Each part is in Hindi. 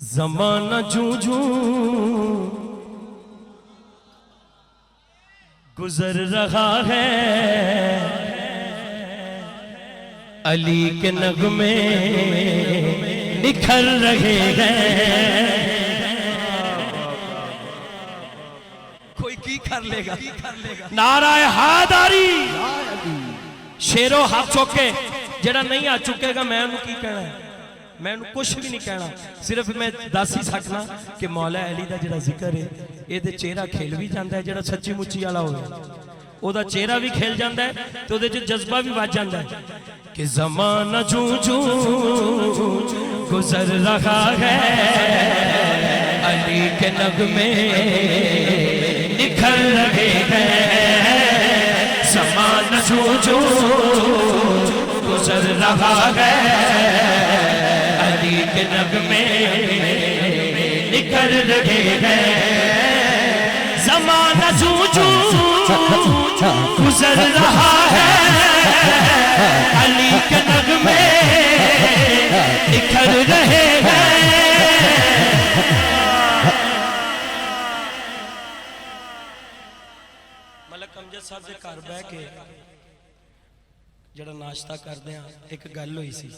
ज़माना जूं जूं गुजर रहा है, अली के नगमे निखर रहे हैं। कोई की कर लेगा, नाराए हादारी शेरो हाथ चौके जेड़ा नहीं आ चुकेगा मैं उन्हें की कहना है, मैं उन्हें कुछ भी नहीं कहना, सिर्फ मैं दस ही सकना कि मौला अली का जिहड़ा जिक्र है ये चेहरा खेल भी जाता है, जिहड़ा सच्ची मुच्ची वाला होवे ओदा चेहरा भी खेल जाता है तो उहदे च जज्बा भी वज जाता है कि ज़माना जूं जूं गुजर रहा है, अली के नगमे निखर रहे हैं। ज़माना जूं जूं गुजर रहा है, अली के नगमे निखर रहे हैं। ज़माना जूं जूं गुजर रहा है, अली के नगमे निखर रहे हैं। मलक अमजद साहब के घर बह के जड़ा नाश्ता करते हैं एक गल हुई सी,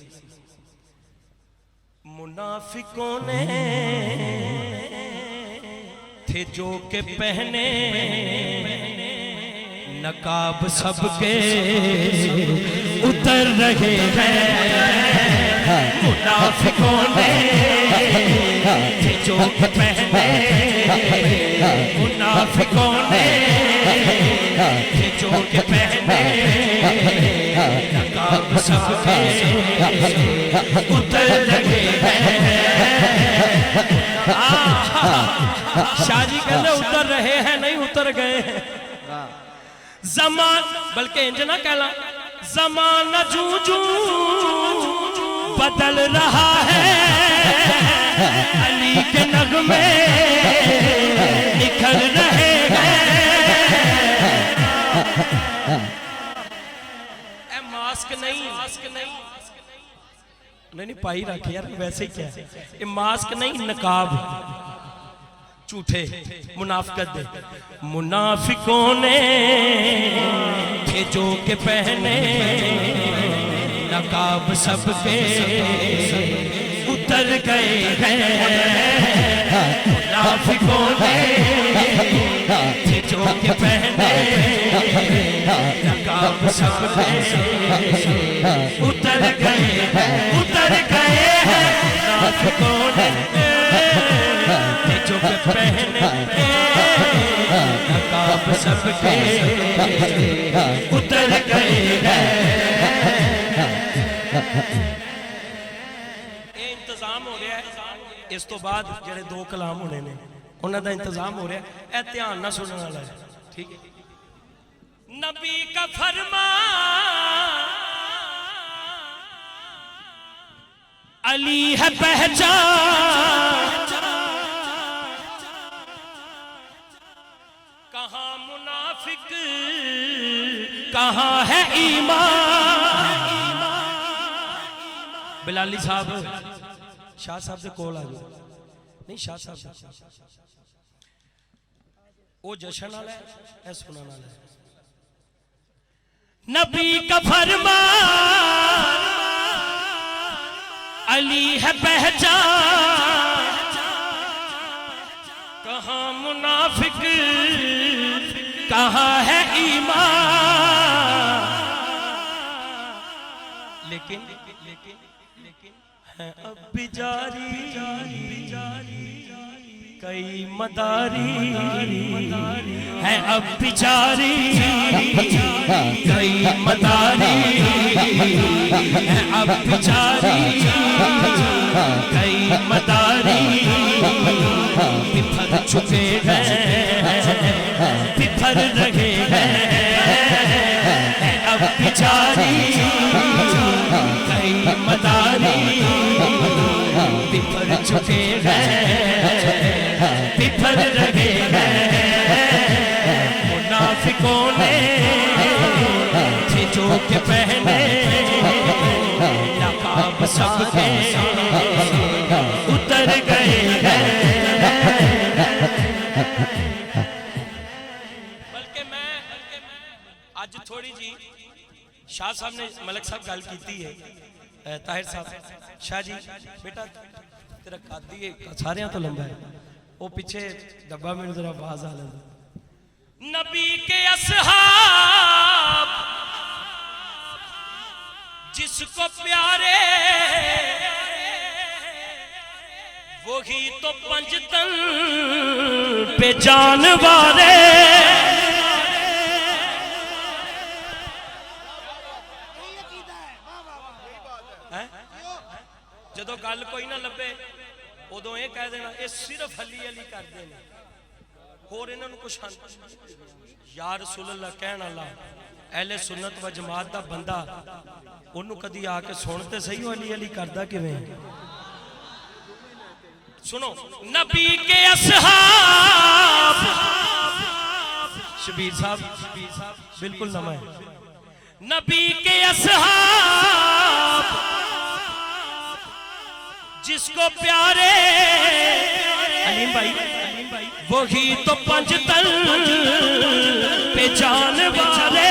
मुनाफिकों ने थे जो के पहने नकाब सबके उतर रहे हैं। मुनाफिकों ने थे जो के पहने, मुनाफिकों ने थे जो के पहने नकाब सबके उतर रहे हैं। शाजी कहते उतर रहे हैं, नहीं उतर गए हैं। ज़मान बल्कि इंज ना कहना, ज़माना जूं जूं बदल रहा है, अली के नगमे निखर रहे हैं। मास्क नहीं, नहीं पाई रखे यार, वैसे ही क्या है ये मास्क नहीं नकाब झूठे मुनाफिकत दे। मुनाफिकों ने थे जो के पहने नकाब सबके उतर गए हैं। मुनाफिकों ने थे जो के पहने नकाब सबके उतर गए हैं, उतर गए हैं। मुनाफिकों ने जो के पहने नकाब सबके उतर गए हैं। ये इंतजाम हो रहा है, इस तो बाद जेडे दो कलाम होने ने उन्हां दा इंतजाम हो रहा है, ए ध्यान ना सुनने वाला है, ठीक है। नबी का फरमान अली है पहचान, कहाँ मुनाफिक कहाँ है ईमान। बिलाली साहब शाह साहब से कोल आ जाओ, नहीं शाह साहब वो जशन वाला है, सुना वाला है। नबी का फरमान अली है पहचान, कहाँ मुनाफिक कहाँ है ईमान। लेकिन है अब भी जारी कई मदारी, है अब भी जारी कई मदारी, है अब भी जारी कई मदारी। बिफर चुके हैं बिफर रहे हैं, अब भी जारी कई मदारी। बिफर चुके हैं बिफर रहे हैं। मुनाफिकों ने थे जो के पहने नकाब सबके उतर गए अज थोड़ी जी शाह साहब ने मलक साहब गल की है ताहिर साहब शाह जी बेटा तेरा कादी है सारियां तो लंबा है वो पीछे डब्बा में जरा आवाज आ लें नबी के असहाब जिसको प्यारे वही तो पंजतन पे जान वाले जदों गल कोई ना लभे उदों ये कह देना ये सिर्फ अली अली करते हैं होर इन्हां नूं कुछ या रसूल अल्लाह कहण वाला अहले सुन्नत व जमात दा बंदा ओनू कदी आके सुनते सही हो अली अली करदा किवें सुनो नबी के असहाब शबीर साहब बिल्कुल नवा है नबी के असहाब जिसको प्यारे अलीम भाई वही तो पंजतन पे जान वाले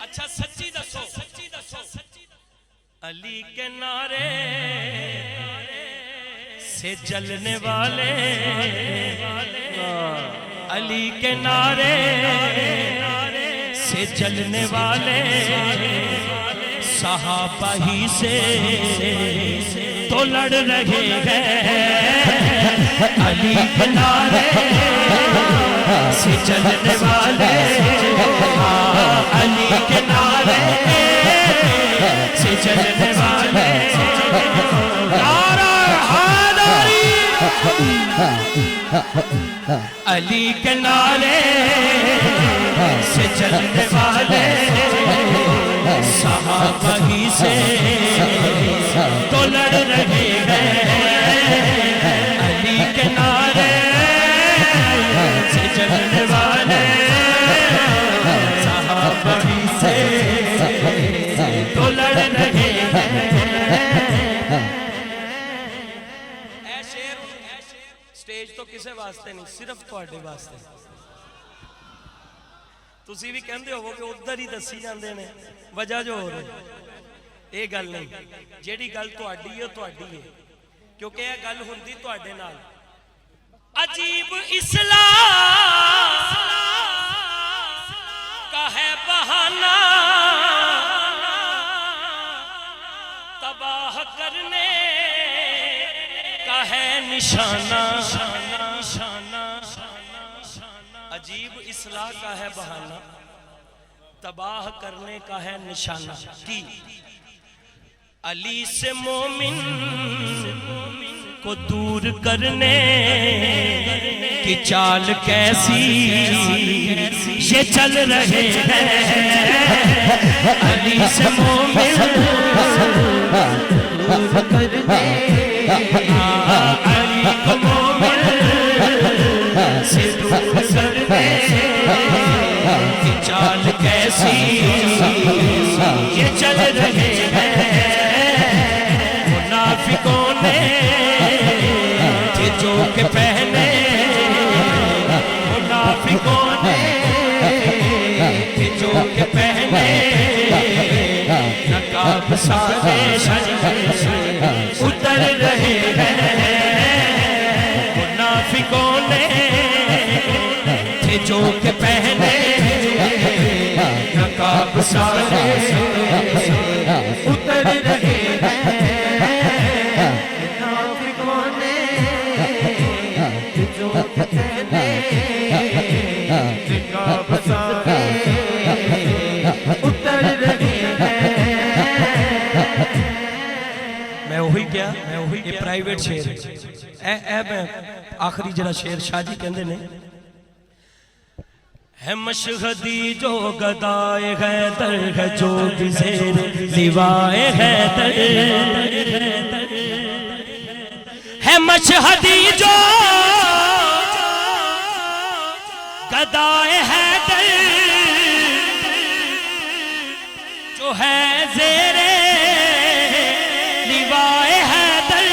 अच्छा सच्ची दसो अली के नारे से जलने वाले अली के नारे से जलने वाले सहाबा ही से तो लड़ रहे हैं अली के नारे से चलने वाले अली के नारे से चलने वाले नारा हैदरी अली के नारे से चलने वाले सहाबा ही से तो लड़ रहे हैं अली के नारे से चलने वाले सहाबा ही से तो लड़ रहे हैं स्टेज तो किसी वास्ते नहीं सिर्फ तुहाडे वास्ते तुसी भी कहते हो कि उधर ही दसी जाते हैं वजह जो हो रही ये गल नहीं जेड़ी गल तुहाडी है तुहाडी है क्योंकि यह गल हुंदी तुहाडे नाल अजीब इस्लाम का है बहाना तबाह करने का है निशाना अजीब इस्लाह का है बहाना तबाह करने का है निशाना की अली से मोमिन को दूर करने की चाल कैसी ये चल रहे हैं अली से मोमिन दूर करने अली को मोमिन से दूर करने की चाल कैसी ये चल रहे हैं मुनाफिकों ने जो के पहने मुनाफिकों ने जो के पहने नकाब सारे उतर रहे हैं मुनाफिकों ने जो के पहने नकाब सारे उतर रहे हैं मुनाफिकों ने जो के पहने नकाब सारे उतर रहे हैं मैं वही क्या ये प्राइवेट शेर है मैं आखिरी जरा शेर शाह जी कहते ने है मशहदी जो गदाए हैदर है जो बिज़ेर लिवाए हैदर है मशहदी जो गदाए हैदर जो है ज़ेरे लिवाए हैदर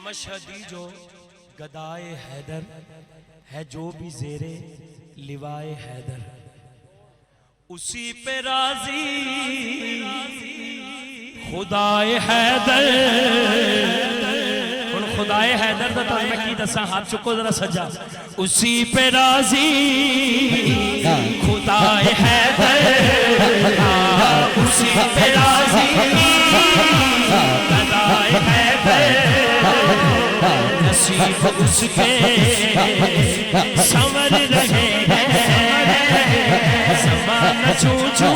मशहदी जो गदाए हैदर है, जो भी जेरे लिवाए हैदर, उसी पे राजी खुदाए हैदर। हुण खुदाए हैदर दा तुहानू मैं की दसां, हाथ चुको जरा सज्जा। उसी पे राजी खुदाए हैदर, उसी पे राजी खुदाए हैदर, नसीब उसके संवर रहे हैं, ज़माना छू छू